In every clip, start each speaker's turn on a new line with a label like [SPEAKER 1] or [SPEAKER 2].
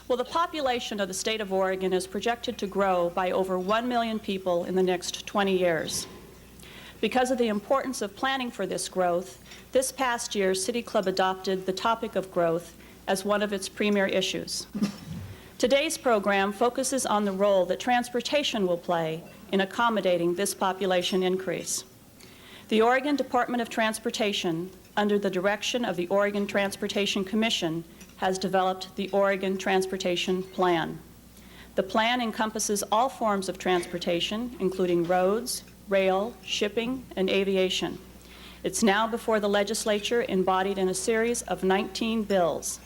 [SPEAKER 1] Well, the population of the state of Oregon is projected to grow by over 1 million people in the next 20 years. Because of the importance of planning for this growth, this past year, City Club adopted the topic of growth as one of its premier issues. Today's program focuses on the role that transportation will play in accommodating this population increase. The Oregon Department of Transportation, under the direction of the Oregon Transportation Commission, has developed the Oregon Transportation Plan. The plan encompasses all forms of transportation, including roads, rail, shipping, and aviation. It's now before the legislature, embodied in a series of 19 bills.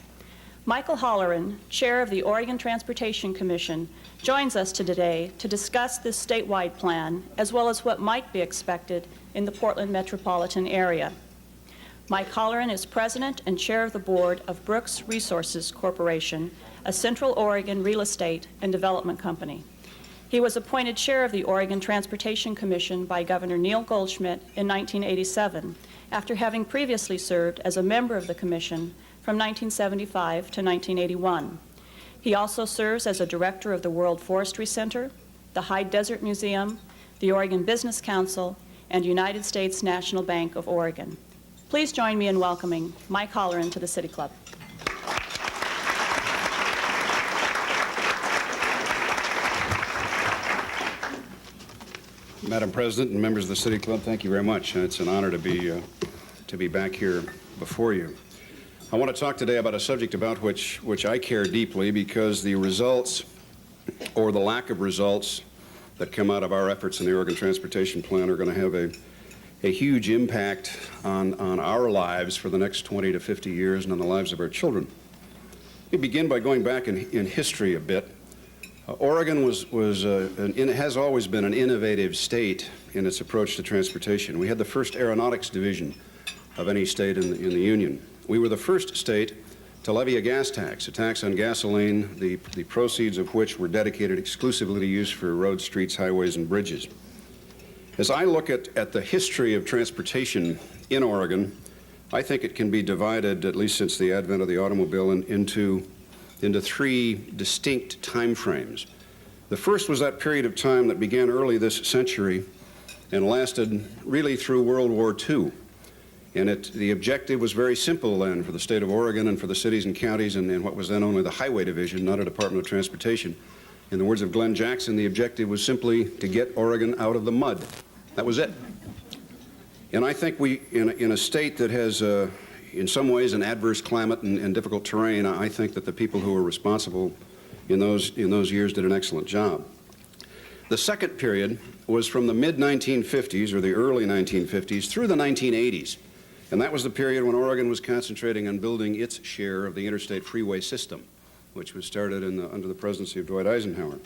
[SPEAKER 1] Michael Hollern, chair of the Oregon Transportation Commission, joins us today to discuss this statewide plan, as well as what might be expected in the Portland metropolitan area. Mike Hollern is president and chair of the board of Brooks Resources Corporation, a Central Oregon real estate and development company. He was appointed chair of the Oregon Transportation Commission by Governor Neil Goldschmidt in 1987, after having previously served as a member of the commission from 1975 to 1981. He also serves as a director of the World Forestry Center, the High Desert Museum, the Oregon Business Council, and United States National Bank of Oregon. Please join me in welcoming Mike Hollern to the City Club.
[SPEAKER 2] Madam President and members of the City Club, thank you very much. It's an honor to be back here before you. I want to talk today about a subject about which I care deeply, because the results, or the lack of results, that come out of our efforts in the Oregon Transportation Plan are going to have a huge impact on our lives for the next 20 to 50 years and on the lives of our children. Let me begin by going back in history a bit. Oregon has always been an innovative state in its approach to transportation. We had the first aeronautics division of any state in the Union. We were the first state to levy a gas tax, a tax on gasoline, the proceeds of which were dedicated exclusively to use for roads, streets, highways, and bridges. As I look at the history of transportation in Oregon, I think it can be divided, at least since the advent of the automobile, into three distinct time frames. The first was that period of time that began early this century and lasted really through World War II. And the objective was very simple then for the state of Oregon and for the cities and counties and what was then only the Highway Division, not a Department of Transportation. In the words of Glenn Jackson, the objective was simply to get Oregon out of the mud. That was it. And I think we, in a state that has, in some ways, an adverse climate and difficult terrain, I think that the people who were responsible in those years did an excellent job. The second period was from the mid-1950s, or the early 1950s, through the 1980s. And that was the period when Oregon was concentrating on building its share of the interstate freeway system, which was started under the presidency of Dwight Eisenhower.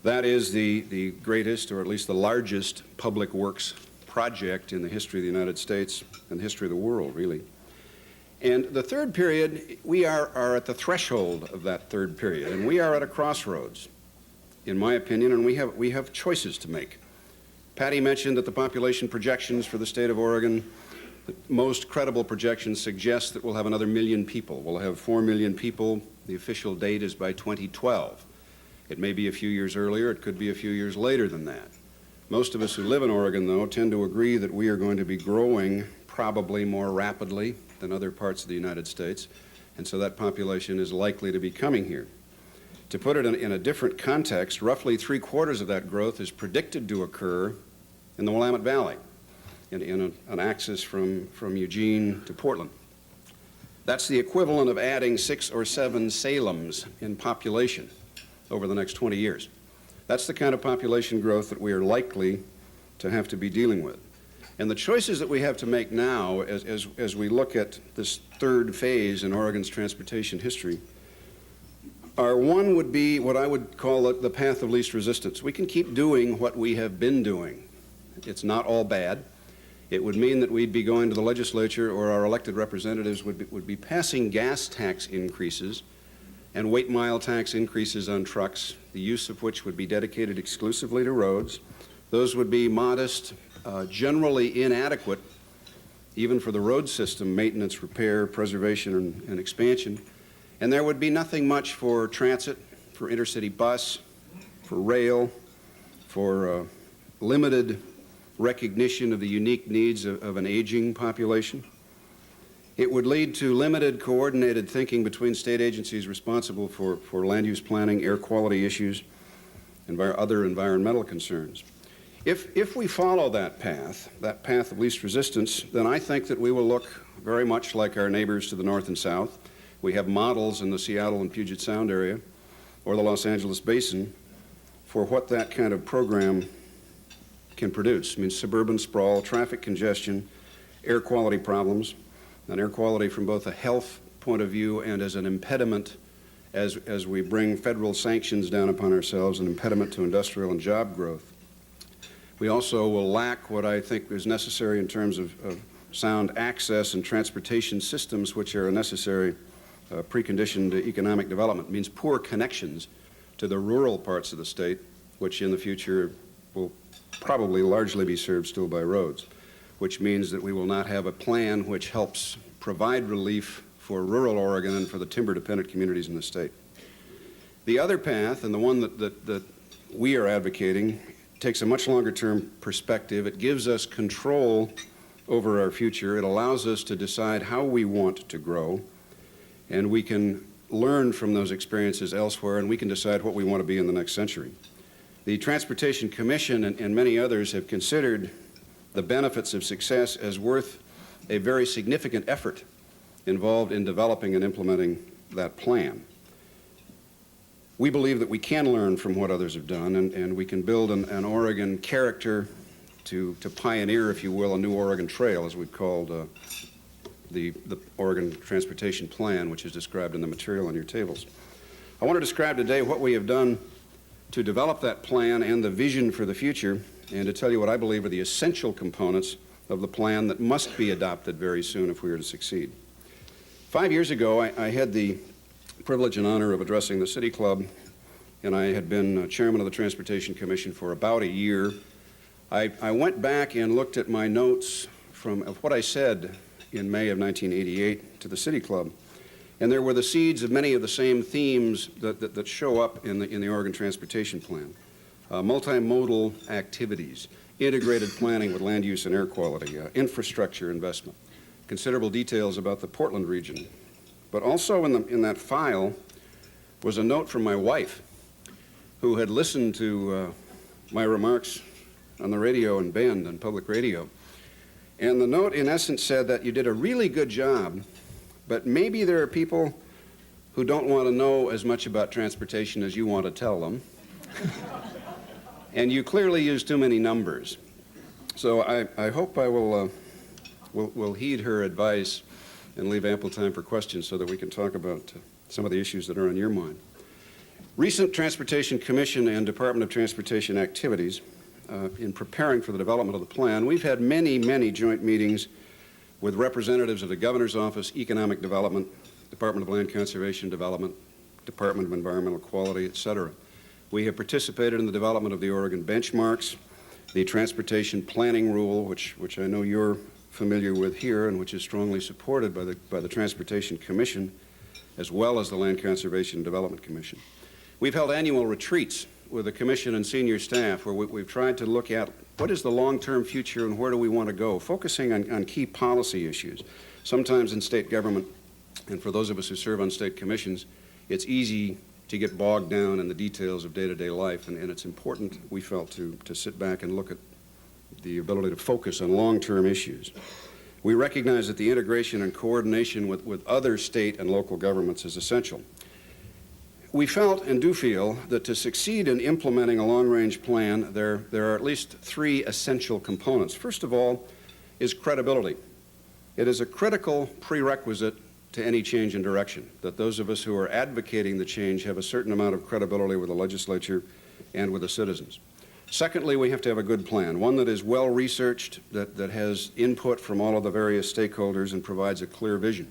[SPEAKER 2] That is the greatest, or at least the largest, public works project in the history of the United States and the history of the world, really. And the third period, we are at the threshold of that third period, and we are at a crossroads, in my opinion, and we have choices to make. Patty mentioned that the population projections for the state of Oregon, the most credible projections suggest that we'll have another 1 million people. We'll have 4 million people. The official date is by 2012. It may be a few years earlier. It could be a few years later than that. Most of us who live in Oregon, though, tend to agree that we are going to be growing probably more rapidly than other parts of the United States, and so that population is likely to be coming here. To put it in a different context, roughly 3/4 of that growth is predicted to occur in the Willamette Valley, in an axis from Eugene to Portland. That's the equivalent of adding 6 or 7 Salems in population over the next 20 years. That's the kind of population growth that we are likely to have to be dealing with. And the choices that we have to make now, as we look at this third phase in Oregon's transportation history, one would be what I would call the path of least resistance. We can keep doing what we have been doing. It's not all bad. It would mean that we'd be going to the legislature, or our elected representatives would be passing gas tax increases and weight mile tax increases on trucks, the use of which would be dedicated exclusively to roads. Those would be modest, generally inadequate, even for the road system, maintenance, repair, preservation, and expansion. And there would be nothing much for transit, for intercity bus, for rail, for limited recognition of the unique needs of an aging population. It would lead to limited coordinated thinking between state agencies responsible for land use planning, air quality issues, and other environmental concerns. If we follow that path of least resistance, then I think that we will look very much like our neighbors to the north and south. We have models in the Seattle and Puget Sound area or the Los Angeles Basin for what that kind of program can produce. I mean, suburban sprawl, traffic congestion, air quality problems, and air quality from both a health point of view and as an impediment as we bring federal sanctions down upon ourselves, an impediment to industrial and job growth. We also will lack what I think is necessary in terms of sound access and transportation systems, which are a necessary precondition to economic development. It means poor connections to the rural parts of the state, which in the future will probably largely be served still by roads, which means that we will not have a plan which helps provide relief for rural Oregon and for the timber-dependent communities in the state. The other path, and the one that we are advocating, takes a much longer-term perspective. It gives us control over our future. It allows us to decide how we want to grow, and we can learn from those experiences elsewhere, and we can decide what we want to be in the next century. The Transportation Commission and many others have considered the benefits of success as worth a very significant effort involved in developing and implementing that plan. We believe that we can learn from what others have done, and we can build an Oregon character to pioneer, if you will, a new Oregon Trail, as we've called the Oregon Transportation Plan, which is described in the material on your tables. I want to describe today what we have done to develop that plan and the vision for the future, and to tell you what I believe are the essential components of the plan that must be adopted very soon if we are to succeed. 5 years ago, I had the privilege and honor of addressing the City Club, and I had been chairman of the Transportation Commission for about a year. I went back and looked at my notes of what I said in May of 1988 to the City Club, and there were the seeds of many of the same themes that show up in the Oregon Transportation Plan. Multimodal activities, integrated planning with land use and air quality, infrastructure investment, considerable details about the Portland region. But also in that file was a note from my wife, who had listened to my remarks on the radio in Bend and public radio. And the note, in essence, said that you did a really good job, but maybe there are people who don't want to know as much about transportation as you want to tell them. And you clearly use too many numbers. So I hope I will heed her advice and leave ample time for questions so that we can talk about some of the issues that are on your mind. Recent Transportation Commission and Department of Transportation activities in preparing for the development of the plan, we've had many, many joint meetings with representatives of the Governor's Office, Economic Development, Department of Land Conservation Development, Department of Environmental Quality, etc. We have participated in the development of the Oregon benchmarks, the Transportation Planning Rule, which I know you're familiar with here and which is strongly supported by the Transportation Commission, as well as the Land Conservation and Development Commission. We've held annual retreats with the Commission and senior staff where we've tried to look at what is the long-term future and where do we want to go, focusing on key policy issues. Sometimes in state government, and for those of us who serve on state commissions, it's easy to get bogged down in the details of day-to-day life, and it's important, we felt, to sit back and look at the ability to focus on long-term issues. We recognize that the integration and coordination with other state and local governments is essential. We felt and do feel that to succeed in implementing a long-range plan, there are at least three essential components. First of all is credibility. It is a critical prerequisite to any change in direction, that those of us who are advocating the change have a certain amount of credibility with the legislature and with the citizens. Secondly, we have to have a good plan, one that is well-researched, that has input from all of the various stakeholders and provides a clear vision.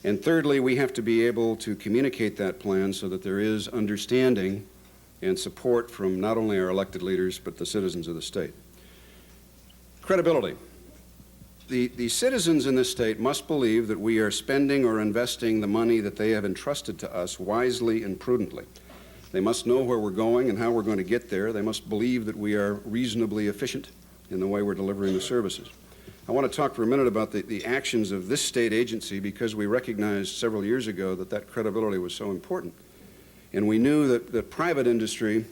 [SPEAKER 2] And thirdly, we have to be able to communicate that plan so that there is understanding and support from not only our elected leaders, but the citizens of the state. Credibility. The citizens in this state must believe that we are spending or investing the money that they have entrusted to us wisely and prudently. They must know where we're going and how we're going to get there. They must believe that we are reasonably efficient in the way we're delivering the services. I want to talk for a minute about the actions of this state agency, because we recognized several years ago that that credibility was so important. And we knew that the private industry,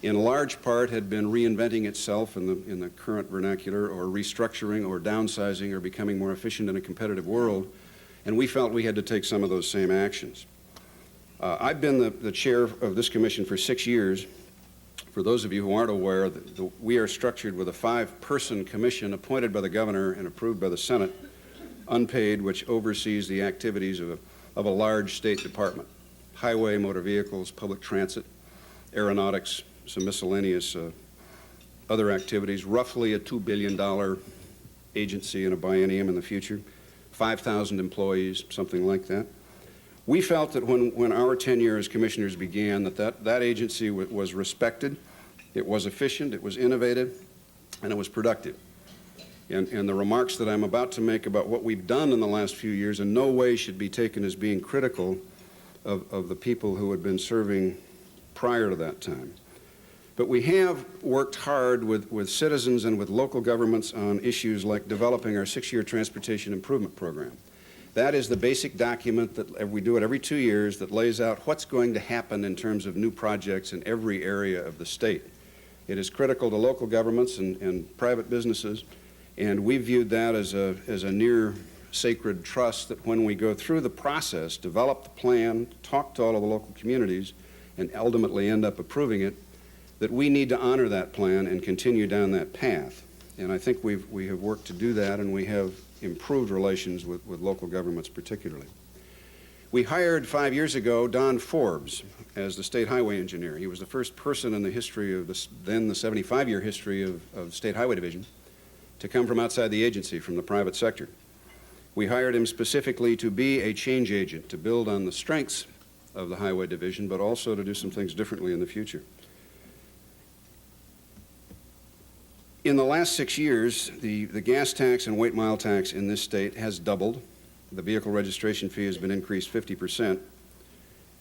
[SPEAKER 2] in large part, had been reinventing itself in the current vernacular, or restructuring or downsizing or becoming more efficient in a competitive world, and we felt we had to take some of those same actions. I've been the chair of this commission for 6 years. For those of you who aren't aware, we are structured with a 5-person commission appointed by the governor and approved by the Senate, unpaid, which oversees the activities of a large state department: highway, motor vehicles, public transit, aeronautics, some miscellaneous other activities, roughly a $2 billion agency in a biennium in the future, 5,000 employees, something like that. We felt that when our tenure as commissioners began, that agency was respected, it was efficient, it was innovative, and it was productive. And the remarks that I'm about to make about what we've done in the last few years in no way should be taken as being critical of the people who had been serving prior to that time. But we have worked hard with citizens and with local governments on issues like developing our 6-year transportation improvement program. That is the basic document that we do it every 2 years that lays out what's going to happen in terms of new projects in every area of the state. It is critical to local governments and private businesses, and we viewed that as a near sacred trust that when we go through the process, develop the plan, talk to all of the local communities, and ultimately end up approving it, that we need to honor that plan and continue down that path. And I think we have worked to do that, and we have improved relations with local governments particularly. We hired 5 years ago Don Forbes as the state highway engineer. He was the first person in the history of the 75-year history of State Highway Division to come from outside the agency, from the private sector. We hired him specifically to be a change agent, to build on the strengths of the Highway Division, but also to do some things differently in the future. In the last 6 years, the gas tax and weight mile tax in this state has doubled. The vehicle registration fee has been increased 50%,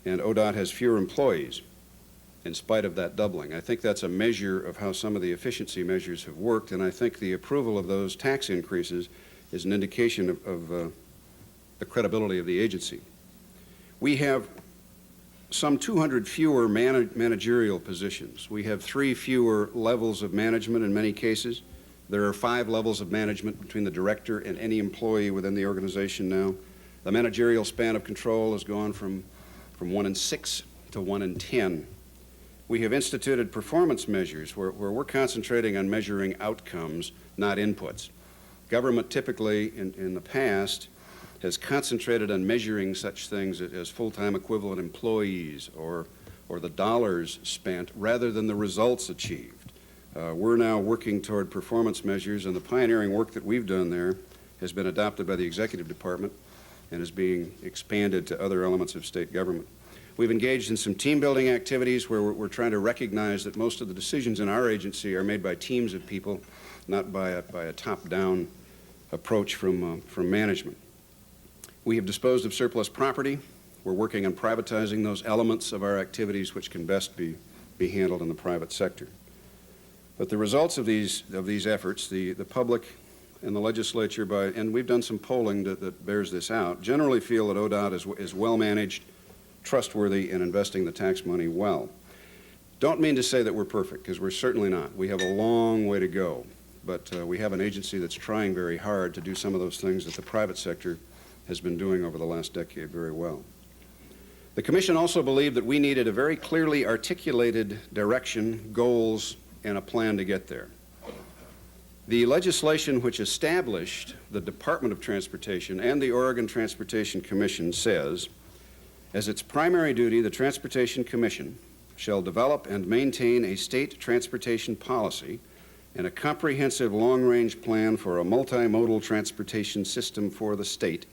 [SPEAKER 2] and ODOT has fewer employees in spite of that doubling. I think that's a measure of how some of the efficiency measures have worked, and I think the approval of those tax increases is an indication of the credibility of the agency. We have some 200 fewer managerial positions. We have 3 fewer levels of management in many cases. There are 5 levels of management between the director and any employee within the organization now. The managerial span of control has gone from 1 in 6 to 1 in 10. We have instituted performance measures where we're concentrating on measuring outcomes, not inputs. Government typically in the past has concentrated on measuring such things as full-time equivalent employees or the dollars spent rather than the results achieved. We're now working toward performance measures, and the pioneering work that we've done there has been adopted by the executive department and is being expanded to other elements of state government. We've engaged in some team-building activities where we're trying to recognize that most of the decisions in our agency are made by teams of people, not by a top-down approach from management. We have disposed of surplus property. We're working on privatizing those elements of our activities which can best be handled in the private sector. But the results of these efforts, the public and the legislature, and we've done some polling that bears this out, generally feel that ODOT is well managed, trustworthy, and investing the tax money well. Don't mean to say that we're perfect, because we're certainly not. We have a long way to go, but we have an agency that's trying very hard to do some of those things that the private sector has been doing over the last decade very well. The Commission also believed that we needed a very clearly articulated direction, goals, and a plan to get there. The legislation which established the Department of Transportation and the Oregon Transportation Commission says, as its primary duty, the Transportation Commission shall develop and maintain a state transportation policy and a comprehensive long-range plan for a multimodal transportation system for the state,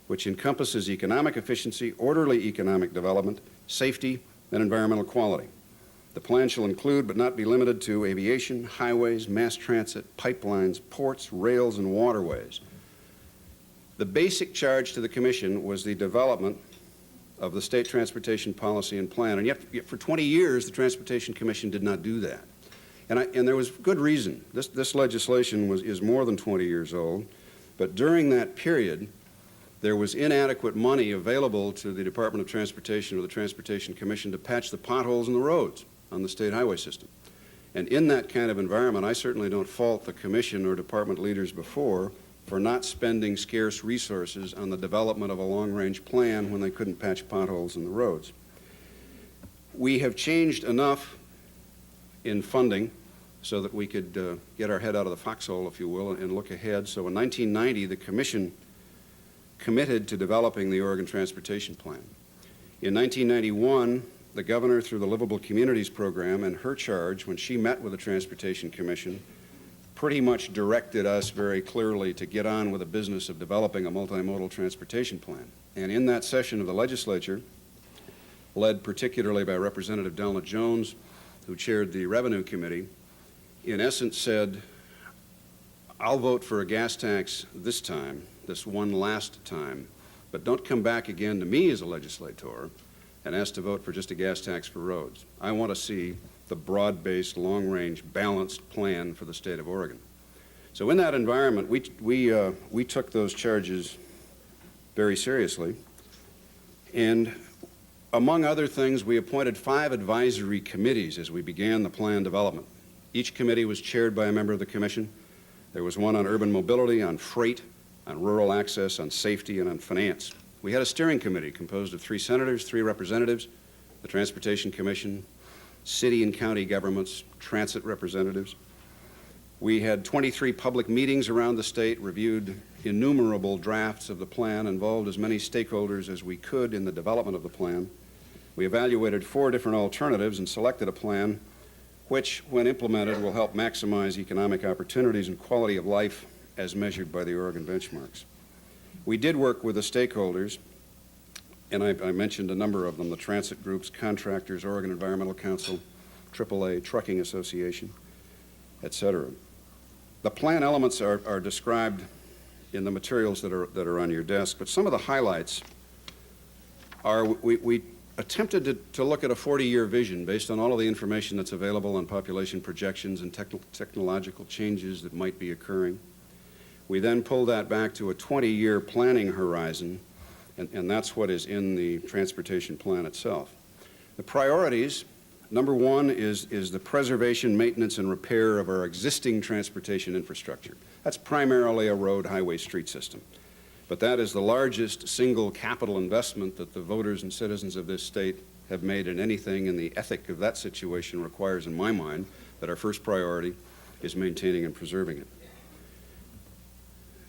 [SPEAKER 2] which encompasses economic efficiency, orderly economic development, safety, and environmental quality. The plan shall include, but not be limited to, aviation, highways, mass transit, pipelines, ports, rails, and waterways, The basic charge to the Commission was the development of the state transportation policy and plan, and yet for 20 years the Transportation Commission did not do that. And there was good reason. This legislation is more than 20 years old, but during that period there was inadequate money available to the Department of Transportation or the Transportation Commission to patch the potholes in the roads on the state highway system. And in that kind of environment, I certainly don't fault the Commission or department leaders before for not spending scarce resources on the development of a long-range plan when they couldn't patch potholes in the roads. We have changed enough in funding so that we could get our head out of the foxhole, if you will, and look ahead. So in 1990, the Commission committed to developing the Oregon Transportation Plan. In 1991, the governor, through the Livable Communities program, and her charge, when she met with the Transportation Commission, pretty much directed us very clearly to get on with the business of developing a multimodal transportation plan. And in that session of the legislature, led particularly by Representative Delna Jones, who chaired the Revenue Committee, in essence said, I'll vote for a gas tax this time, this one last time, but don't come back again to me as a legislator and ask to vote for just a gas tax for roads. I want to see the broad-based, long-range, balanced plan for the state of Oregon. So in that environment, we took those charges very seriously, and among other things, we appointed 5 advisory committees as we began the plan development. Each committee was chaired by a member of the Commission. There was one on urban mobility, on freight, on rural access, on safety, and on finance. We had a steering committee composed of 3 senators, 3 representatives, the Transportation Commission, city and county governments, transit representatives. We had 23 public meetings around the state, reviewed innumerable drafts of the plan, involved as many stakeholders as we could in the development of the plan. We evaluated 4 different alternatives and selected a plan which, when implemented, will help maximize economic opportunities and quality of life as measured by the Oregon benchmarks. We did work with the stakeholders, and I mentioned a number of them, the transit groups, contractors, Oregon Environmental Council, AAA, Trucking Association, etc. The plan elements are described in the materials that are on your desk, but some of the highlights are we attempted to look at a 40-year vision based on all of the information that's available on population projections and technological changes that might be occurring. We then pulled that back to a 20-year planning horizon, and that's what is in the transportation plan itself. The priorities, number 1 is the preservation, maintenance, and repair of our existing transportation infrastructure. That's primarily a road, highway, street system. But that is the largest single capital investment that the voters and citizens of this state have made in anything, and the ethic of that situation requires, in my mind, that our first priority is maintaining and preserving it.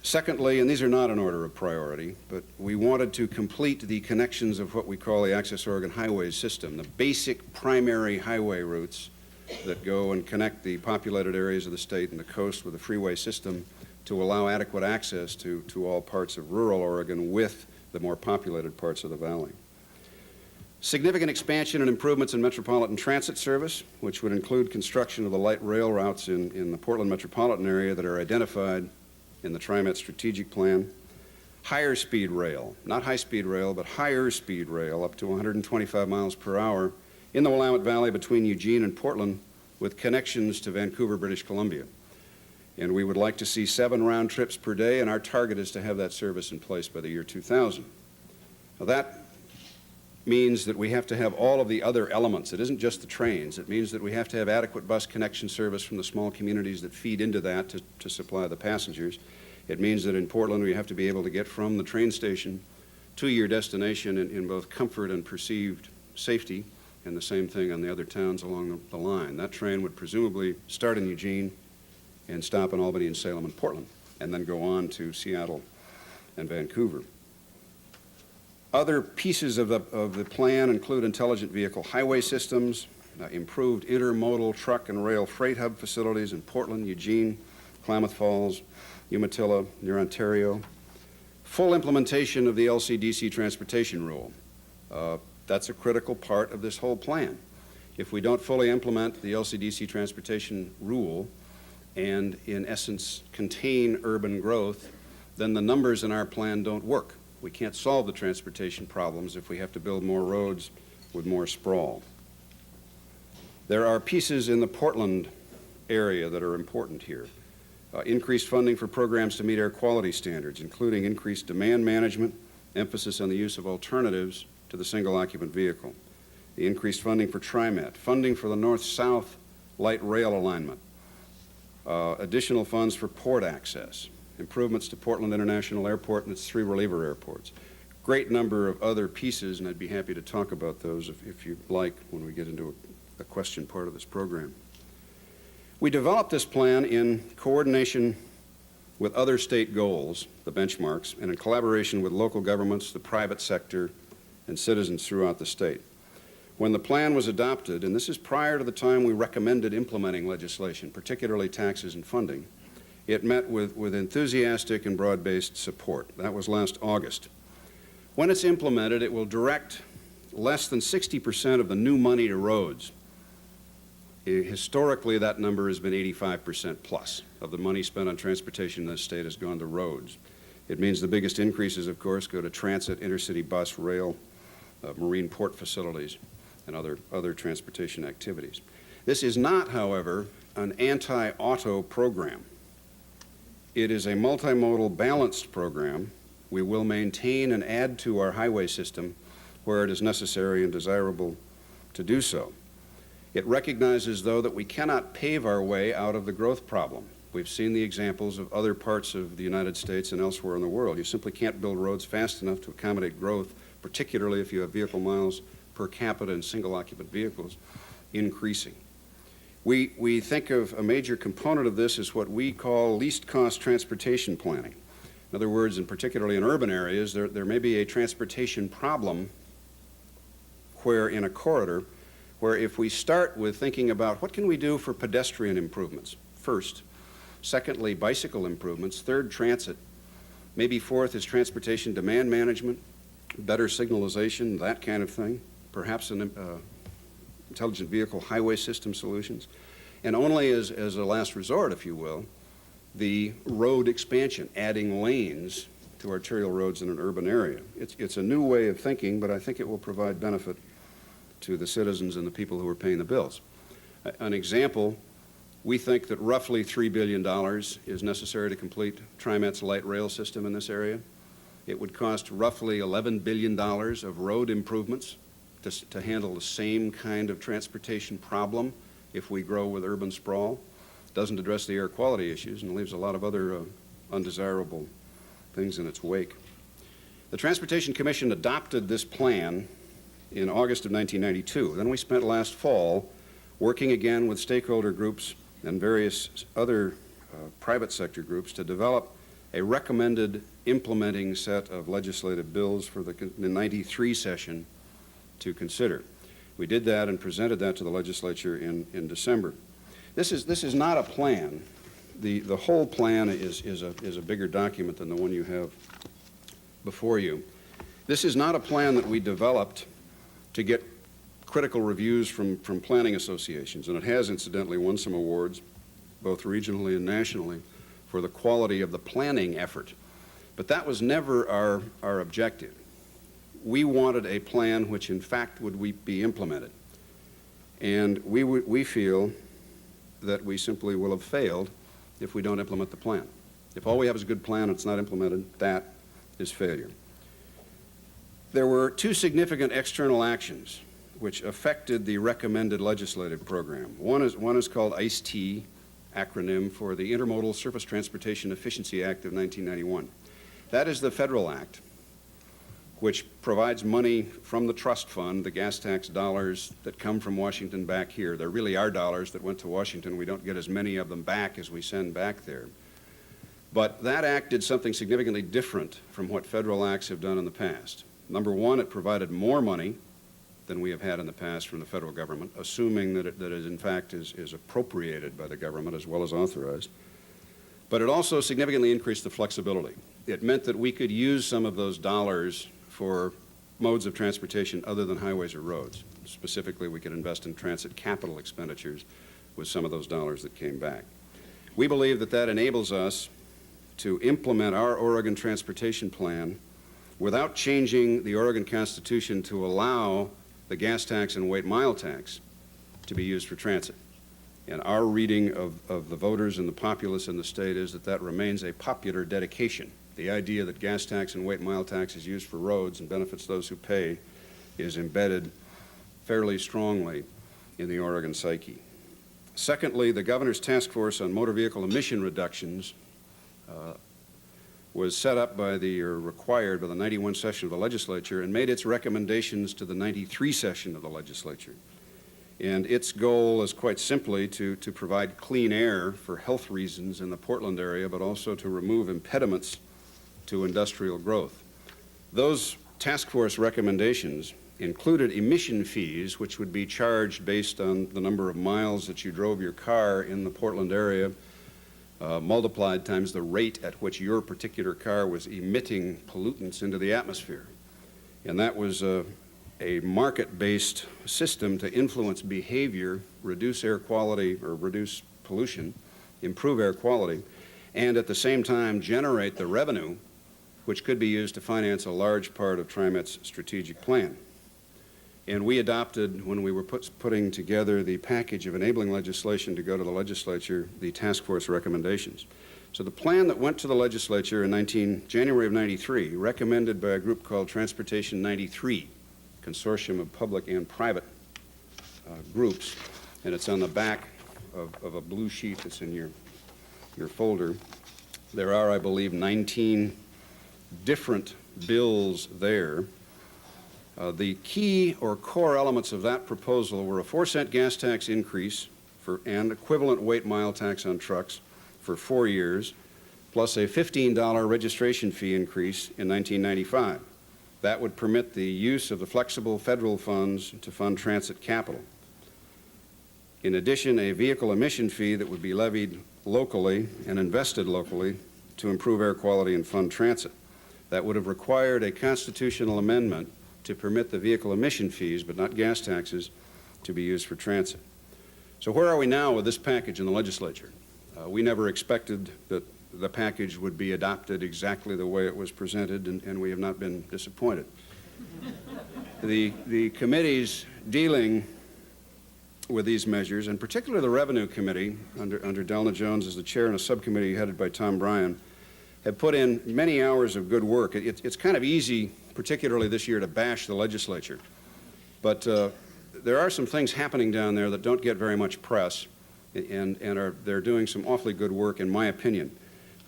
[SPEAKER 2] Secondly, and these are not in order of priority, but we wanted to complete the connections of what we call the Access Oregon Highways system, the basic primary highway routes that go and connect the populated areas of the state and the coast with the freeway system to allow adequate access to all parts of rural Oregon with the more populated parts of the valley. Significant expansion and improvements in metropolitan transit service, which would include construction of the light rail routes in the Portland metropolitan area that are identified in the TriMet strategic plan. Higher speed rail, not high speed rail, but higher speed rail up to 125 miles per hour in the Willamette Valley between Eugene and Portland with connections to Vancouver, British Columbia. And we would like to see 7 round trips per day, and our target is to have that service in place by the year 2000. Now that means that we have to have all of the other elements. It isn't just the trains. It means that we have to have adequate bus connection service from the small communities that feed into that to supply the passengers. It means that in Portland we have to be able to get from the train station to your destination in both comfort and perceived safety, and the same thing on the other towns along the line. That train would presumably start in Eugene and stop in Albany and Salem and Portland, and then go on to Seattle and Vancouver. Other pieces of the plan include intelligent vehicle highway systems, improved intermodal truck and rail freight hub facilities in Portland, Eugene, Klamath Falls, Umatilla, near Ontario. Full implementation of the LCDC transportation rule. That's a critical part of this whole plan. If we don't fully implement the LCDC transportation rule and, in essence, contain urban growth, then the numbers in our plan don't work. We can't solve the transportation problems if we have to build more roads with more sprawl. There are pieces in the Portland area that are important here. Increased funding for programs to meet air quality standards, including increased demand management, emphasis on the use of alternatives to the single occupant vehicle. The increased funding for TriMet, funding for the north-south light rail alignment, additional funds for port access, improvements to Portland International Airport and its 3 reliever airports. Great number of other pieces, and I'd be happy to talk about those if you'd like when we get into a question part of this program. We developed this plan in coordination with other state goals, the benchmarks, and in collaboration with local governments, the private sector, and citizens throughout the state. When the plan was adopted, and this is prior to the time we recommended implementing legislation, particularly taxes and funding, it met with enthusiastic and broad-based support. That was last August. When it's implemented, it will direct less than 60% of the new money to roads. Historically, that number has been 85% plus of the money spent on transportation in this state has gone to roads. It means the biggest increases, of course, go to transit, intercity bus, rail, marine port facilities, and other transportation activities. This is not, however, an anti-auto program. It is a multimodal balanced program. We will maintain and add to our highway system where it is necessary and desirable to do so. It recognizes, though, that we cannot pave our way out of the growth problem. We've seen the examples of other parts of the United States and elsewhere in the world. You simply can't build roads fast enough to accommodate growth, particularly if you have vehicle miles per capita in single occupant vehicles increasing. We think of a major component of this as what we call least cost transportation planning. In other words, and particularly in urban areas, there may be a transportation problem where in a corridor where if we start with thinking about what can we do for pedestrian improvements first, secondly, bicycle improvements, third, transit, maybe fourth is transportation demand management, better signalization, that kind of thing, perhaps an intelligent vehicle highway system solutions, and only as a last resort, if you will, the road expansion, adding lanes to arterial roads in an urban area. It's a new way of thinking, but I think it will provide benefit to the citizens and the people who are paying the bills. An example, we think that roughly $3 billion is necessary to complete TriMet's light rail system in this area. It would cost roughly $11 billion of road improvements to handle the same kind of transportation problem if we grow with urban sprawl. Doesn't address the air quality issues and leaves a lot of other undesirable things in its wake. The Transportation Commission adopted this plan in August of 1992. Then we spent last fall working again with stakeholder groups and various other private sector groups to develop a recommended implementing set of legislative bills for the 93 session to consider. We did that and presented that to the legislature in December. This is not a plan. The whole plan is a bigger document than the one you have before you. This is not a plan that we developed to get critical reviews from planning associations, and it has incidentally won some awards, both regionally and nationally, for the quality of the planning effort. But that was never our objective. We wanted a plan which in fact would be implemented. And we feel that we simply will have failed if we don't implement the plan. If all we have is a good plan and it's not implemented, that is failure. There were 2 significant external actions which affected the recommended legislative program. One is called ICE-T, acronym for the Intermodal Surface Transportation Efficiency Act of 1991. That is the federal act which provides money from the trust fund, the gas tax dollars that come from Washington back here. There really are dollars that went to Washington. We don't get as many of them back as we send back there. But that act did something significantly different from what federal acts have done in the past. Number one, it provided more money than we have had in the past from the federal government, assuming that it in fact is appropriated by the government as well as authorized. But it also significantly increased the flexibility. It meant that we could use some of those dollars for modes of transportation other than highways or roads. Specifically, we could invest in transit capital expenditures with some of those dollars that came back. We believe that enables us to implement our Oregon Transportation Plan without changing the Oregon Constitution to allow the gas tax and weight mile tax to be used for transit. And our reading of the voters and the populace in the state is that that remains a popular dedication. The idea that gas tax and weight mile tax is used for roads and benefits those who pay is embedded fairly strongly in the Oregon psyche. Secondly, the governor's task force on motor vehicle emission reductions was set up by or required by the 91 session of the legislature and made its recommendations to the 93 session of the legislature. And its goal is quite simply to provide clean air for health reasons in the Portland area, but also to remove impediments to industrial growth. Those task force recommendations included emission fees, which would be charged based on the number of miles that you drove your car in the Portland area, multiplied times the rate at which your particular car was emitting pollutants into the atmosphere. And that was a market-based system to influence behavior, reduce air quality or reduce pollution, improve air quality, and at the same time generate the revenue which could be used to finance a large part of TriMet's strategic plan. And we adopted, when we were putting together the package of enabling legislation to go to the legislature, the task force recommendations. So the plan that went to the legislature in January of 93, recommended by a group called Transportation 93, consortium of public and private groups, and it's on the back of a blue sheet that's in your folder. There are, I believe, 19 different bills there. The key or core elements of that proposal were a 4-cent gas tax increase and equivalent weight mile tax on trucks for 4 years, plus a $15 registration fee increase in 1995. That would permit the use of the flexible federal funds to fund transit capital. In addition, a vehicle emission fee that would be levied locally and invested locally to improve air quality and fund transit. That would have required a constitutional amendment to permit the vehicle emission fees, but not gas taxes, to be used for transit. So where are we now with this package in the legislature? We never expected that the package would be adopted exactly the way it was presented, and we have not been disappointed. The committees dealing with these measures, and particularly the Revenue Committee, under Delna Jones as the chair and a subcommittee headed by Tom Bryan, have put in many hours of good work. It's kind of easy, particularly this year, to bash the legislature. But there are some things happening down there that don't get very much press, and they're doing some awfully good work, in my opinion.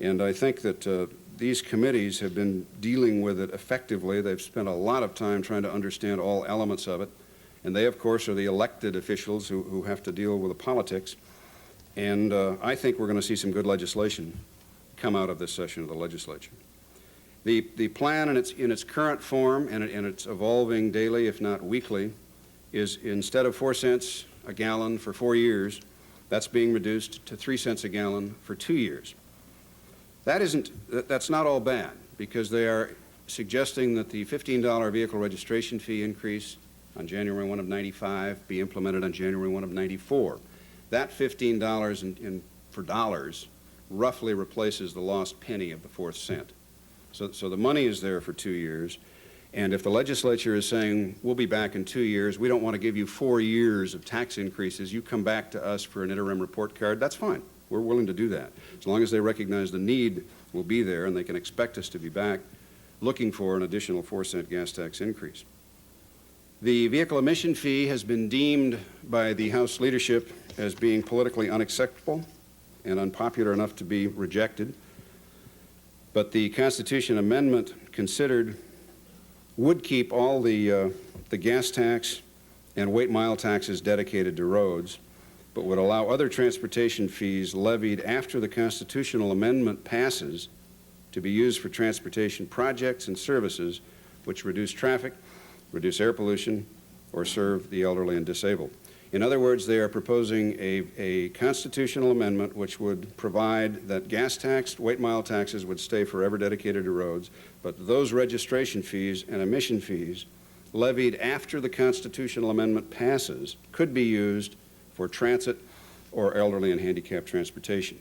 [SPEAKER 2] And I think that these committees have been dealing with it effectively. They've spent a lot of time trying to understand all elements of it. And they, of course, are the elected officials who have to deal with the politics. And I think we're going to see some good legislation come out of this session of the legislature. The plan in its current form, and it's evolving daily, if not weekly, is instead of 4 cents a gallon for 4 years, that's being reduced to 3 cents a gallon for 2 years. That's not all bad, because they are suggesting that the $15 vehicle registration fee increase on January 1 of 95 be implemented on January 1 of 94. That $15 for dollars roughly replaces the lost penny of the 4th cent. So the money is there for 2 years, and if the legislature is saying, we'll be back in 2 years, we don't want to give you 4 years of tax increases, you come back to us for an interim report card, that's fine. We're willing to do that. As long as they recognize the need will be there and they can expect us to be back looking for an additional 4-cent gas tax increase. The vehicle emission fee has been deemed by the House leadership as being politically unacceptable and unpopular enough to be rejected. But the Constitution amendment considered would keep all the gas tax and weight mile taxes dedicated to roads, but would allow other transportation fees levied after the constitutional amendment passes to be used for transportation projects and services which reduce traffic, reduce air pollution, or serve the elderly and disabled. In other words, they are proposing a constitutional amendment which would provide that gas tax, weight mile taxes would stay forever dedicated to roads, but those registration fees and emission fees levied after the constitutional amendment passes could be used for transit or elderly and handicapped transportation.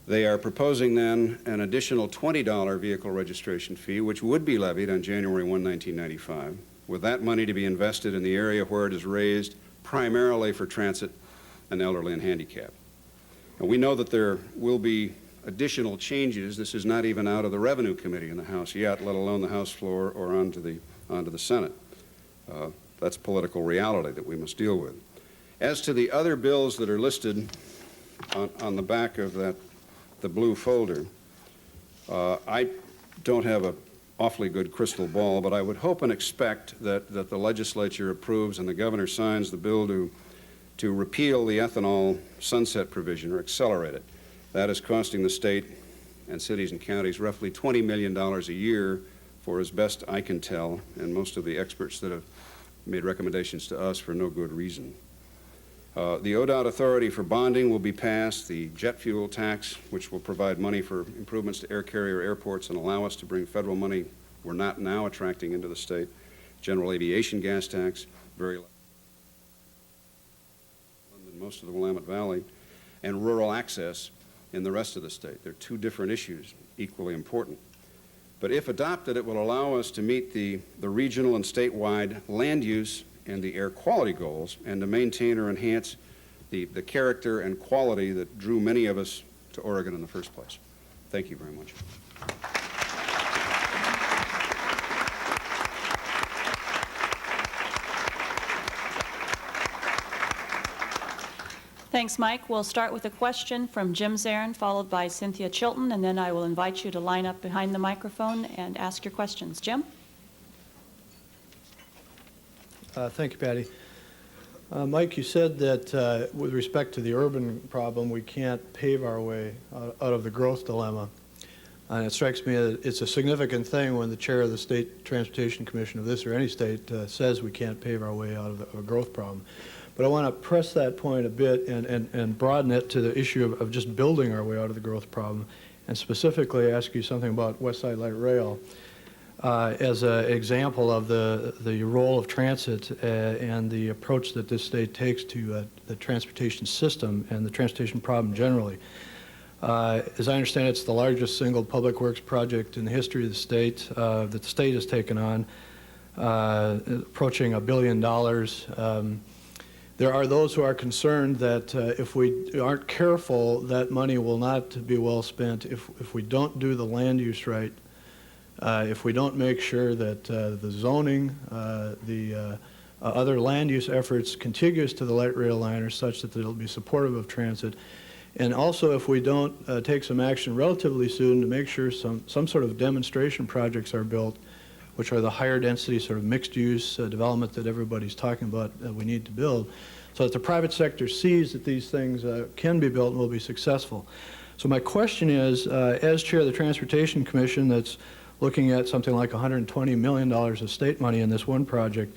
[SPEAKER 2] They are proposing then an additional $20 vehicle registration fee, which would be levied on January 1, 1995, with that money to be invested in the area where it is raised primarily for transit and elderly and handicapped. And we know that there will be additional changes. This is not even out of the Revenue Committee in the House yet, let alone the House floor or onto the Senate. That's political reality that we must deal with. As to the other bills that are listed on the back of the blue folder, I don't have an awfully good crystal ball, but I would hope and expect that the legislature approves and the governor signs the bill to repeal the ethanol sunset provision or accelerate it. That is costing the state and cities and counties roughly $20 million a year for as best I can tell, and most of the experts that have made recommendations to us for no good reason. The ODOT authority for bonding will be passed. The jet fuel tax, which will provide money for improvements to air carrier airports and allow us to bring federal money we're not now attracting into the state. General aviation gas tax, very low in most of the Willamette Valley, and rural access in the rest of the state. They're two different issues, equally important. But if adopted, it will allow us to meet the regional and statewide land use and the air quality goals, and to maintain or enhance the character and quality that drew many of us to Oregon in the first place. Thank you very much.
[SPEAKER 1] Thanks, Mike. We'll start with a question from Jim Zarin, followed by Cynthia Chilton, and then I will invite you to line up behind the microphone and ask your questions. Jim?
[SPEAKER 3] Thank you, Patty. Mike, you said that with respect to the urban problem, we can't pave our way out of the growth dilemma. And it strikes me that it's a significant thing when the chair of the State Transportation Commission of this or any state says we can't pave our way out of a growth problem. But I want to press that point a bit and broaden it to the issue of just building our way out of the growth problem, and specifically ask you something about West Side Light Rail. As an example of the role of transit and the approach that this state takes to the transportation system and the transportation problem generally. As I understand it, it's the largest single public works project in the history of the state that the state has taken on, approaching $1 billion. There are those who are concerned that if we aren't careful, that money will not be well spent if we don't do the land use right. If we don't make sure that the zoning, the other land use efforts contiguous to the light rail line are such that it'll be supportive of transit, and also if we don't take some action relatively soon to make sure some sort of demonstration projects are built, which are the higher density sort of mixed use development that everybody's talking about that we need to build, so that the private sector sees that these things can be built and will be successful. So my question is, as chair of the Transportation Commission that's looking at something like $120 million of state money in this one project,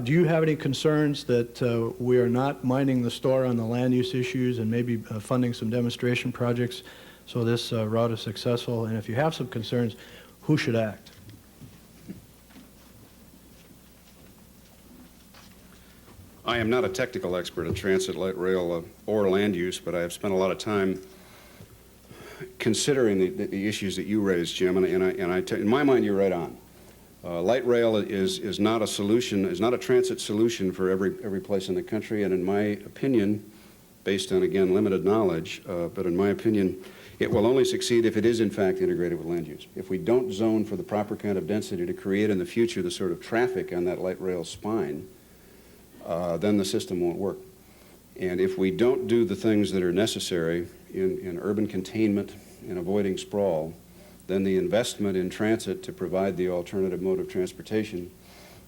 [SPEAKER 3] do you have any concerns that we are not minding the store on the land use issues and maybe funding some demonstration projects so this route is successful? And if you have some concerns, who should act?
[SPEAKER 2] I am not a technical expert in transit, light rail, or land use, but I have spent a lot of time considering the issues that you raised, Jim, and in my mind, you're right on. Light rail is not a solution, is not a transit solution for every place in the country, and in my opinion, based on, again, limited knowledge, but in my opinion, it will only succeed if it is, in fact, integrated with land use. If we don't zone for the proper kind of density to create in the future the sort of traffic on that light rail spine, then the system won't work. And if we don't do the things that are necessary in urban containment and avoiding sprawl, then the investment in transit to provide the alternative mode of transportation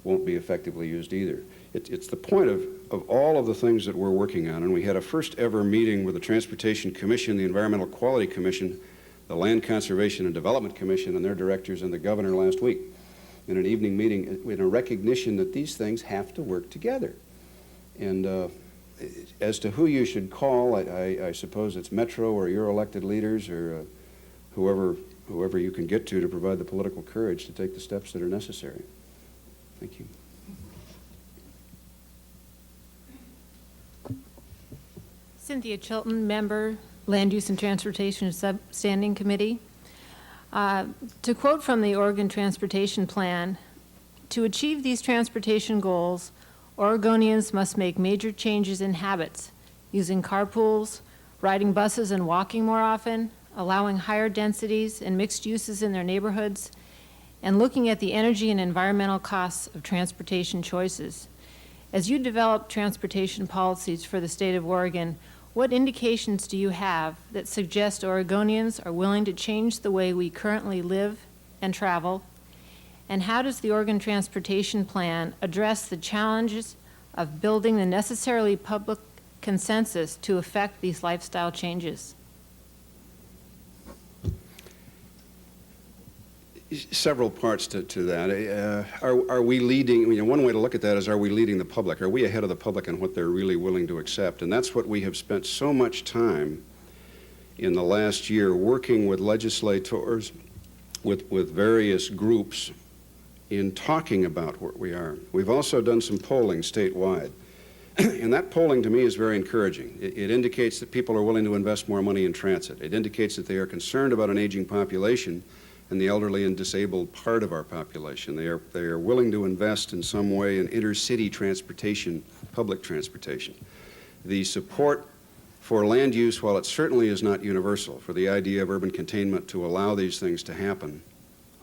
[SPEAKER 2] won't be effectively used either. It's the point of all of the things that we're working on, and we had a first ever meeting with the Transportation Commission, the Environmental Quality Commission, the Land Conservation and Development Commission and their directors and the governor last week in an evening meeting in a recognition that these things have to work together. And as to who you should call, I suppose it's Metro or your elected leaders or whoever you can get to provide the political courage to take the steps that are necessary. Thank you.
[SPEAKER 4] Cynthia Chilton, member, Land Use and Transportation Standing Committee. To quote from the Oregon Transportation Plan, "To achieve these transportation goals, Oregonians must make major changes in habits, using carpools, riding buses and walking more often, allowing higher densities and mixed uses in their neighborhoods, and looking at the energy and environmental costs of transportation choices. As you develop transportation policies for the state of Oregon, what indications do you have that suggest Oregonians are willing to change the way we currently live and travel? And how does the Oregon Transportation Plan address the challenges of building the necessarily public consensus to affect these lifestyle changes?"
[SPEAKER 2] Several parts to that. Are we leading, one way to look at that is, are we leading the public? Are we ahead of the public on what they're really willing to accept? And that's what we have spent so much time in the last year working with legislators, with various groups in talking about where we are. We've also done some polling statewide. And that polling to me is very encouraging. It indicates that people are willing to invest more money in transit. It indicates that they are concerned about an aging population and the elderly and disabled part of our population. They are willing to invest in some way in intercity transportation, public transportation. The support for land use, while it certainly is not universal, for the idea of urban containment to allow these things to happen,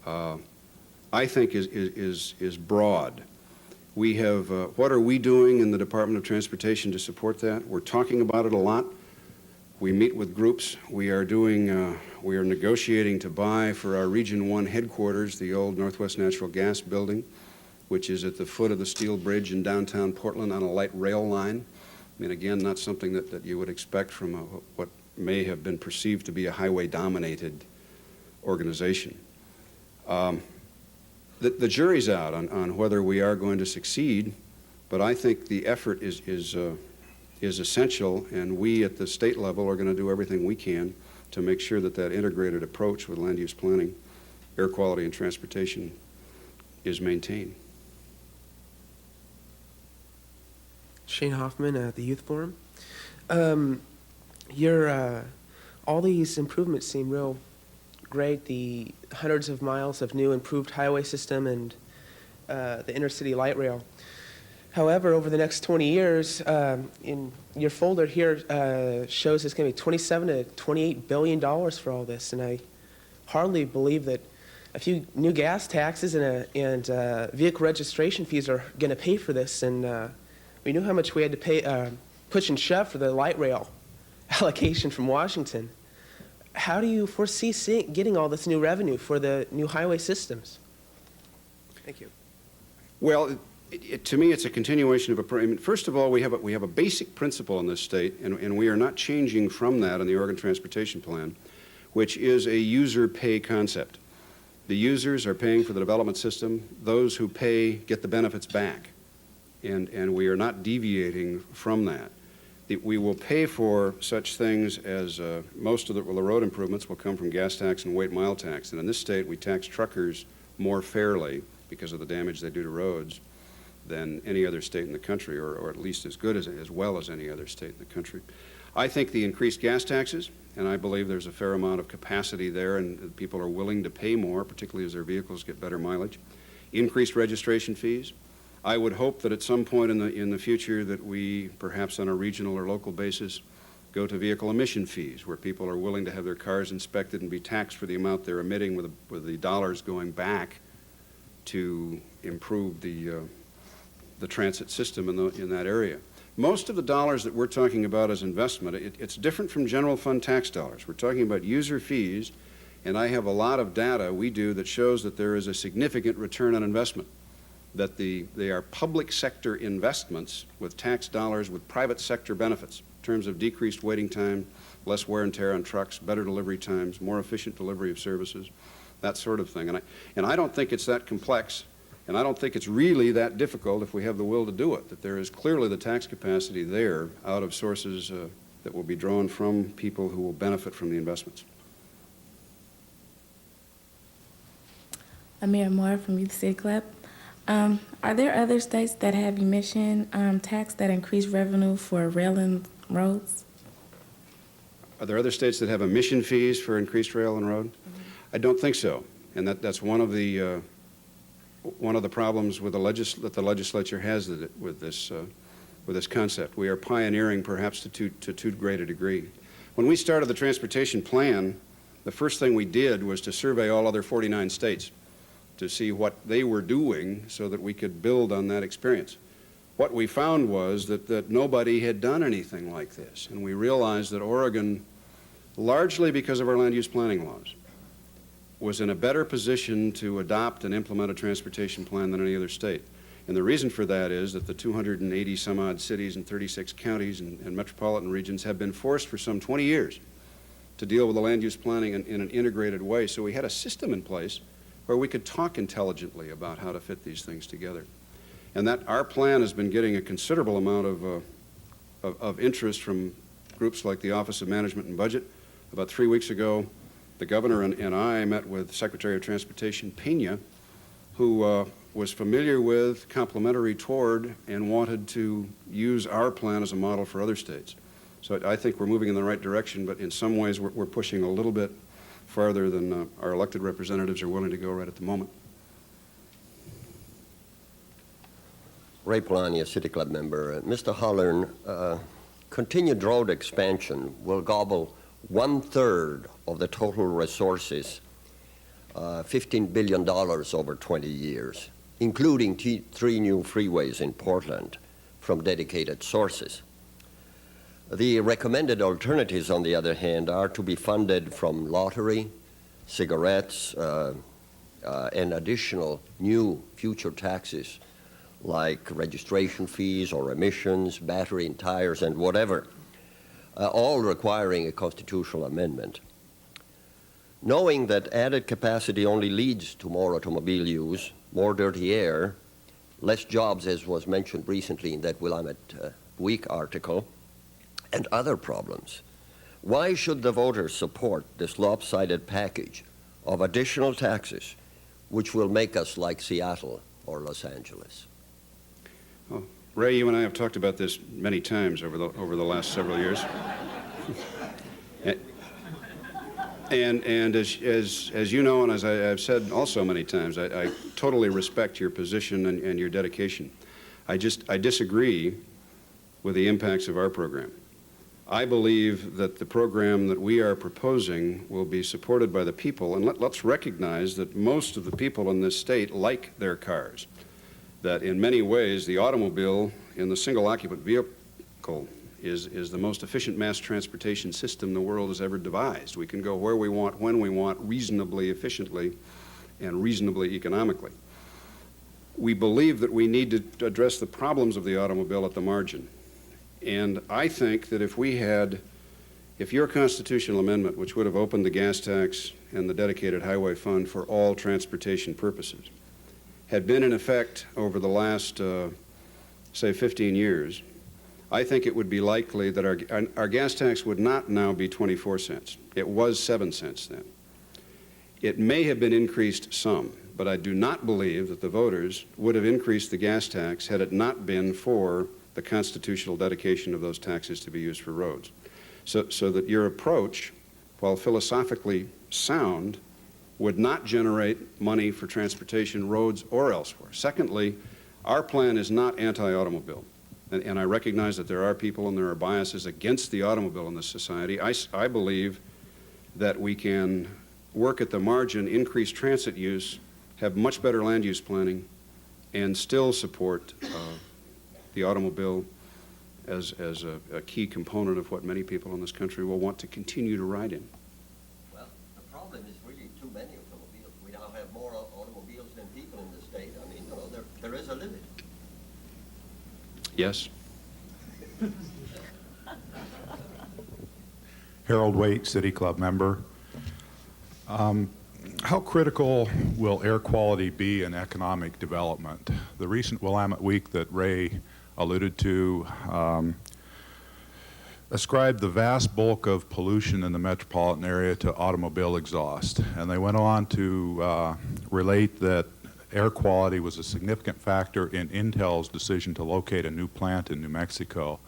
[SPEAKER 2] I think is broad. We have, what are we doing in the Department of Transportation to support that? We're talking about it a lot. We meet with groups. We are negotiating to buy for our Region 1 headquarters the old Northwest Natural Gas building, which is at the foot of the steel bridge in downtown Portland on a light rail line. I mean, again, not something that you would expect from what may have been perceived to be a highway-dominated organization. The jury's out on whether we are going to succeed, but I think the effort is essential, and we at the state level are going to do everything we can to make sure that that integrated approach with land use planning, air quality, and transportation is maintained.
[SPEAKER 5] Shane Hoffman at the Youth Forum. All these improvements seem real great. The hundreds of miles of new improved highway system and the intercity light rail. However, over the next 20 years, in your folder here shows it's going to be $27 to $28 billion for all this, and I hardly believe that a few new gas taxes and vehicle registration fees are going to pay for this. And we knew how much we had to pay, push and shove for the light rail allocation from Washington. How do you foresee getting all this new revenue for the new highway systems? Thank you.
[SPEAKER 2] Well, to me, it's a continuation of first of all, we have a basic principle in this state, and we are not changing from that in the Oregon Transportation Plan, which is a user pay concept. The users are paying for the development system. Those who pay get the benefits back, and we are not deviating from that. We will pay for such things as most of the road improvements will come from gas tax and weight mile tax, and in this state we tax truckers more fairly because of the damage they do to roads than any other state in the country, or at least as good as well as any other state in the country. I think the increased gas taxes, and I believe there's a fair amount of capacity there, and people are willing to pay more, particularly as their vehicles get better mileage. Increased registration fees. I would hope that at some point in the future that we, perhaps on a regional or local basis, go to vehicle emission fees, where people are willing to have their cars inspected and be taxed for the amount they're emitting, with the dollars going back to improve the transit system in that area. Most of the dollars that we're talking about as investment, it's different from general fund tax dollars. We're talking about user fees, and I have a lot of data we do that shows that there is a significant return on investment, that they are public sector investments with tax dollars with private sector benefits in terms of decreased waiting time, less wear and tear on trucks, better delivery times, more efficient delivery of services, that sort of thing. And I don't think it's that complex. And I don't think it's really that difficult if we have the will to do it, that there is clearly the tax capacity there out of sources that will be drawn from people who will benefit from the investments.
[SPEAKER 6] Amira Moore from Youth City Club. Are there other states that have emission tax that increase revenue for rail and roads?
[SPEAKER 2] Are there other states that have emission fees for increased rail and road? I don't think so, and that's one of the problems with that the legislature has with this concept. We are pioneering, perhaps to too great a degree. When we started the transportation plan, the first thing we did was to survey all other 49 states to see what they were doing so that we could build on that experience. What we found was that nobody had done anything like this, and we realized that Oregon, largely because of our land use planning laws, was in a better position to adopt and implement a transportation plan than any other state. And the reason for that is that the 280 some odd cities and 36 counties and metropolitan regions have been forced for some 20 years to deal with the land use planning in an integrated way. So we had a system in place where we could talk intelligently about how to fit these things together. And that our plan has been getting a considerable amount of interest from groups like the Office of Management and Budget. About 3 weeks ago, the governor and I met with Secretary of Transportation Pena, who was familiar with, complimentary toward, and wanted to use our plan as a model for other states. So I think we're moving in the right direction, but in some ways we're pushing a little bit farther than our elected representatives are willing to go right at the moment.
[SPEAKER 7] Ray Polania, City Club member. Mr. Hollern, continued road expansion will gobble 1/3 of the total resources, $15 billion over 20 years, including 3 new freeways in Portland from dedicated sources. The recommended alternatives, on the other hand, are to be funded from lottery, cigarettes, and additional new future taxes like registration fees or emissions, battery and tires, and whatever, all requiring a constitutional amendment. Knowing that added capacity only leads to more automobile use, more dirty air, less jobs, as was mentioned recently in that Willamette Week article, and other problems, why should the voters support this lopsided package of additional taxes which will make us like Seattle or Los Angeles?
[SPEAKER 2] Well, Ray, you and I have talked about this many times over the last several years. And as you know, and as I've said also many times, I totally respect your position and your dedication. I disagree with the impacts of our program. I believe that the program that we are proposing will be supported by the people, and let's recognize that most of the people in this state like their cars, that in many ways the automobile in the single occupant vehicle is the most efficient mass transportation system the world has ever devised. We can go where we want, when we want, reasonably efficiently and reasonably economically. We believe that we need to address the problems of the automobile at the margin. And I think that if your constitutional amendment, which would have opened the gas tax and the dedicated highway fund for all transportation purposes, had been in effect over the last, say, 15 years, I think it would be likely that our gas tax would not now be 24 cents. It was 7 cents then. It may have been increased some, but I do not believe that the voters would have increased the gas tax had it not been for the constitutional dedication of those taxes to be used for roads. So that your approach, while philosophically sound, would not generate money for transportation, roads, or elsewhere. Secondly, our plan is not anti-automobile. And I recognize that there are people and there are biases against the automobile in this society. I believe that we can work at the margin, increase transit use, have much better land use planning, and still support the automobile as a key component of what many people in this country will want to continue to ride in.
[SPEAKER 7] Well, the problem is really too many automobiles. We now have more automobiles than people in the state. I mean, you know, there is a limit.
[SPEAKER 2] Yes?
[SPEAKER 8] Harold Waite, City Club member. How critical will air quality be in economic development? The recent Willamette Week that Ray alluded to ascribed the vast bulk of pollution in the metropolitan area to automobile exhaust. And they went on to relate that air quality was a significant factor in Intel's decision to locate a new plant in New Mexico.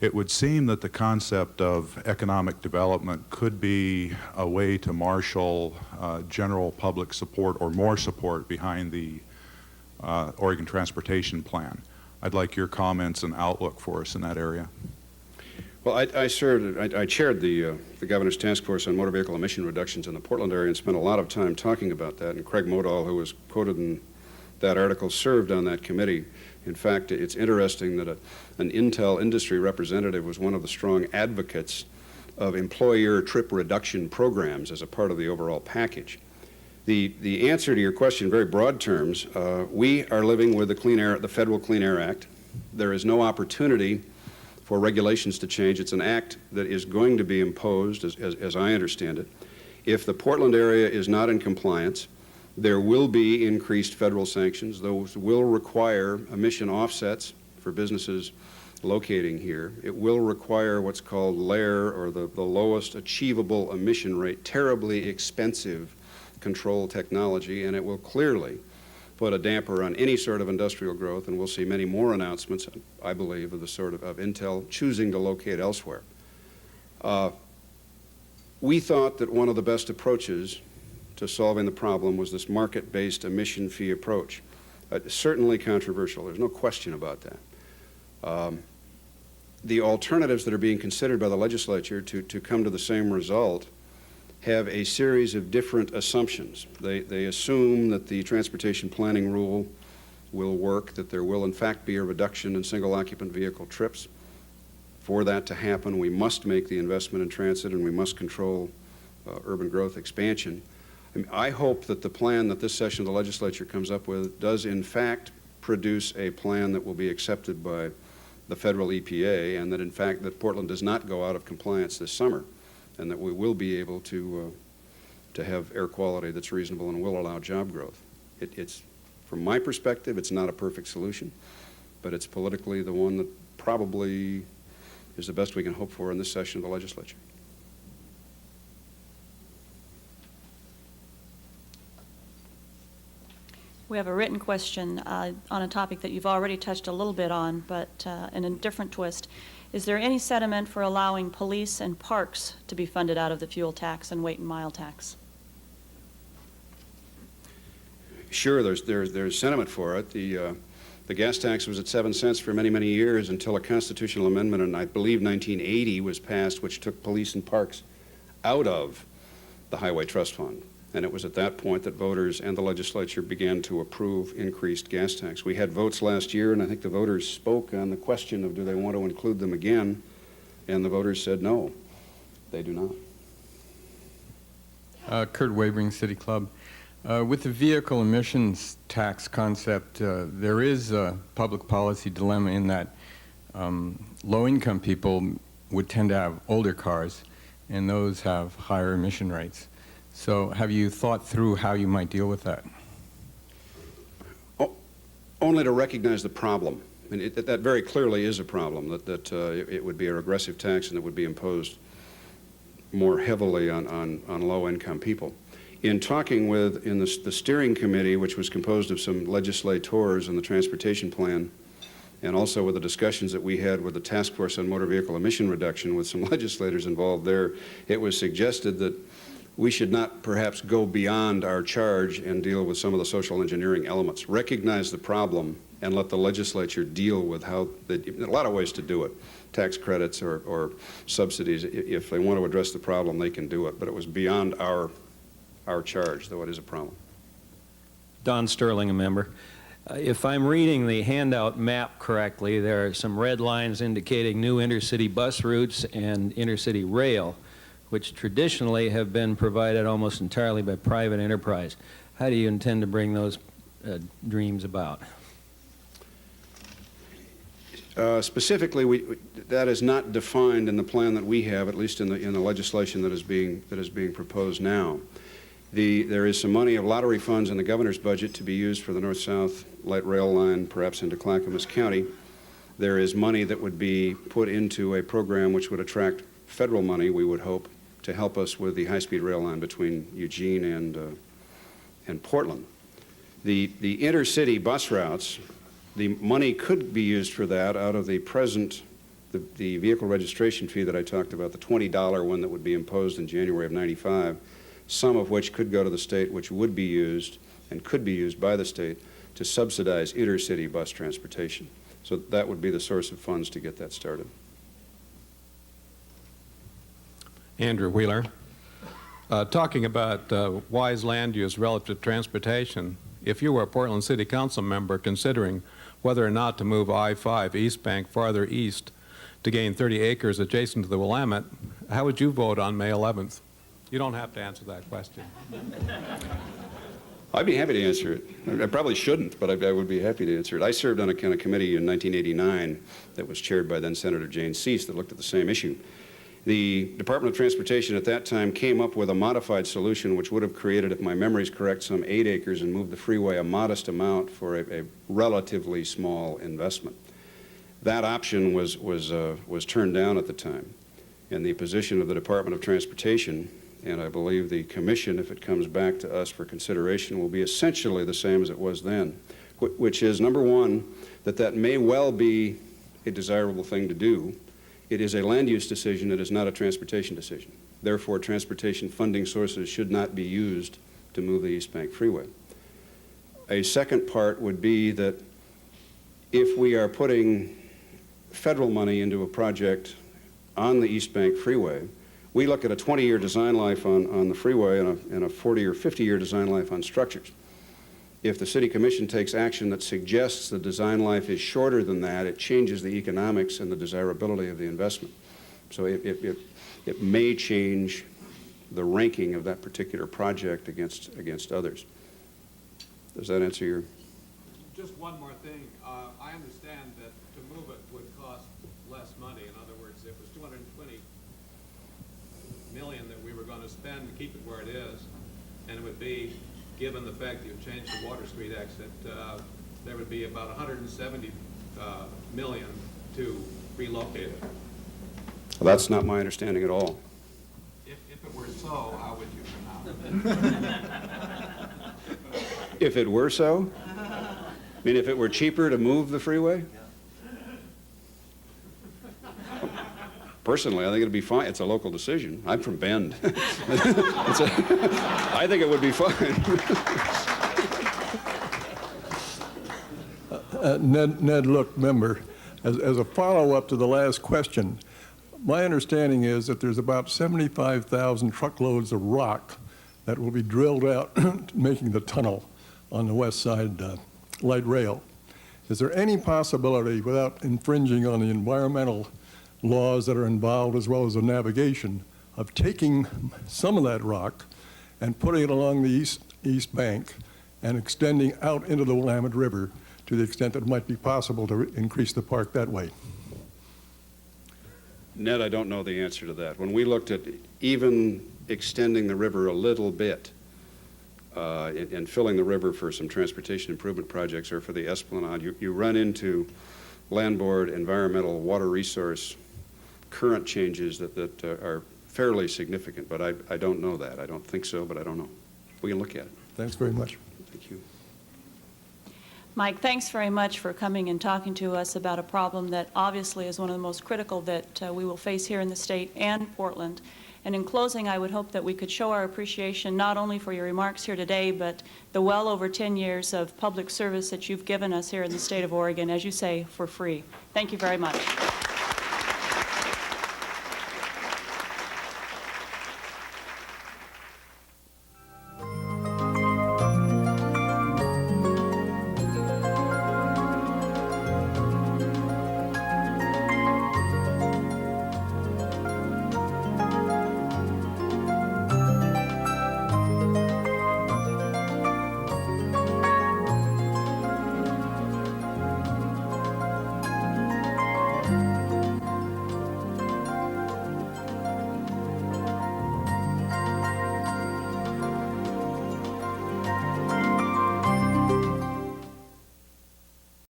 [SPEAKER 8] it would seem that the concept of economic development could be a way to marshal general public support or more support behind the Oregon Transportation Plan. I'd like your comments and outlook for us in that area.
[SPEAKER 2] Well, I chaired the Governor's Task Force on Motor Vehicle Emission Reductions in the Portland area and spent a lot of time talking about that. And Craig Modall, who was quoted in that article, served on that committee. In fact, it's interesting that an Intel industry representative was one of the strong advocates of employer trip reduction programs as a part of the overall package. The answer to your question in very broad terms, we are living with the Federal Clean Air Act. There is no opportunity for regulations to change. It's an act that is going to be imposed, as I understand it. If the Portland area is not in compliance, there will be increased federal sanctions. Those will require emission offsets for businesses locating here. It will require what's called LAIR, or the lowest achievable emission rate, terribly expensive control technology, and it will clearly put a damper on any sort of industrial growth, and we'll see many more announcements, I believe, of the sort of Intel choosing to locate elsewhere. We thought that one of the best approaches to solving the problem was this market-based emission fee approach. Certainly controversial, there's no question about that. The alternatives that are being considered by the legislature to come to the same result have a series of different assumptions. They assume that the transportation planning rule will work, that there will in fact be a reduction in single occupant vehicle trips. For that to happen, we must make the investment in transit and we must control urban growth expansion. I hope that the plan that this session of the legislature comes up with does in fact produce a plan that will be accepted by the federal EPA, and that in fact that Portland does not go out of compliance this summer, and that we will be able to have air quality that's reasonable and will allow job growth. It's, from my perspective, it's not a perfect solution, but it's politically the one that probably is the best we can hope for in this session of the legislature.
[SPEAKER 1] We have a written question on a topic that you've already touched a little bit on, but in a different twist. Is there any sentiment for allowing police and parks to be funded out of the fuel tax and weight and mile tax?
[SPEAKER 2] Sure, there's sentiment for it. The gas tax was at 7 cents for many, many years until a constitutional amendment in, I believe, 1980 was passed, which took police and parks out of the Highway Trust Fund. And it was at that point that voters and the legislature began to approve increased gas tax. We had votes last year, and I think the voters spoke on the question of do they want to include them again, and the voters said no, they do not.
[SPEAKER 9] Kurt Wavering, City Club. With the vehicle emissions tax concept, there is a public policy dilemma in that low-income people would tend to have older cars, and those have higher emission rates. So have you thought through how you might deal with that?
[SPEAKER 2] Only to recognize the problem. I mean, that very clearly is a problem, that it would be a regressive tax and it would be imposed more heavily on low-income people. In talking with, in the steering committee, which was composed of some legislators in the transportation plan, and also with the discussions that we had with the Task Force on Motor Vehicle Emission Reduction with some legislators involved there, it was suggested that we should not perhaps go beyond our charge and deal with some of the social engineering elements. Recognize the problem and let the legislature deal with how, a lot of ways to do it. Tax credits or subsidies. If they want to address the problem, they can do it. But it was beyond our charge, though it is a problem.
[SPEAKER 10] Don Sterling, a member. If I'm reading the handout map correctly, there are some red lines indicating new intercity bus routes and intercity rail, which traditionally have been provided almost entirely by private enterprise. How do you intend to bring those dreams about?
[SPEAKER 2] Specifically, that is not defined in the plan that we have, at least in the legislation that is being proposed now. There is some money of lottery funds in the governor's budget to be used for the north-south light rail line, perhaps into Clackamas County. There is money that would be put into a program which would attract federal money, we would hope, to help us with the high-speed rail line between Eugene and Portland. The intercity bus routes, the money could be used for that out of the the vehicle registration fee that I talked about, the $20 one that would be imposed in January of '95, some of which could go to the state, which would be used and could be used by the state to subsidize intercity bus transportation. So that would be the source of funds to get that started.
[SPEAKER 11] Andrew Wheeler. Talking about wise land use relative to transportation, if you were a Portland City Council member considering whether or not to move I-5 East Bank farther east to gain 30 acres adjacent to the Willamette, how would you vote on May 11th? You don't have to answer that question.
[SPEAKER 2] I'd be happy to answer it. I probably shouldn't, but I would be happy to answer it. I served on a kind of committee in 1989 that was chaired by then Senator Jane Cease that looked at the same issue. The Department of Transportation at that time came up with a modified solution which would have created, if my memory is correct, some 8 acres and moved the freeway a modest amount for a relatively small investment. That option was turned down at the time. And the position of the Department of Transportation, and I believe the Commission, if it comes back to us for consideration, will be essentially the same as it was then, which is, number one, that may well be a desirable thing to do. It is a land use decision. It is not a transportation decision. Therefore, transportation funding sources should not be used to move the East Bank Freeway. A second part would be that if we are putting federal money into a project on the East Bank Freeway, we look at a 20-year design life on the freeway and a 40 or 50-year design life on structures. If the City Commission takes action that suggests the design life is shorter than that, it changes the economics and the desirability of the investment. So it may change the ranking of that particular project against others. Does that answer your?
[SPEAKER 11] Just one more thing. I understand that to move it would cost less money. In other words, it was $220 million that we were going to spend to keep it where it is, and it would be, given the fact that you've changed the Water Street exit, there would be about $170 million to relocate it.
[SPEAKER 2] Well, that's not my understanding at all.
[SPEAKER 11] If it were so, how would you pronounce it?
[SPEAKER 2] If it were so? I mean, if it were cheaper to move the freeway? Personally, I think it'd be fine. It's a local decision. I'm from Bend. I think it would be fine.
[SPEAKER 12] Ned, look, member, as a follow-up to the last question, my understanding is that there's about 75,000 truckloads of rock that will be drilled out, making the tunnel on the west side light rail. Is there any possibility, without infringing on the environmental laws that are involved as well as the navigation, of taking some of that rock and putting it along the east bank and extending out into the Willamette River to the extent that it might be possible to increase the park that way?
[SPEAKER 2] Ned, I don't know the answer to that. When we looked at even extending the river a little bit and filling the river for some transportation improvement projects or for the Esplanade, you run into land board, environmental, water resource, current changes that are fairly significant, but I don't know that. I don't think so, but I don't know. We can look at it.
[SPEAKER 12] Thanks very much.
[SPEAKER 2] Thank you.
[SPEAKER 1] Mike, thanks very much for coming and talking to us about a problem that obviously is one of the most critical that we will face here in the state and Portland. And in closing, I would hope that we could show our appreciation not only for your remarks here today, but the well over 10 years of public service that you've given us here in the state of Oregon, as you say, for free. Thank you very much.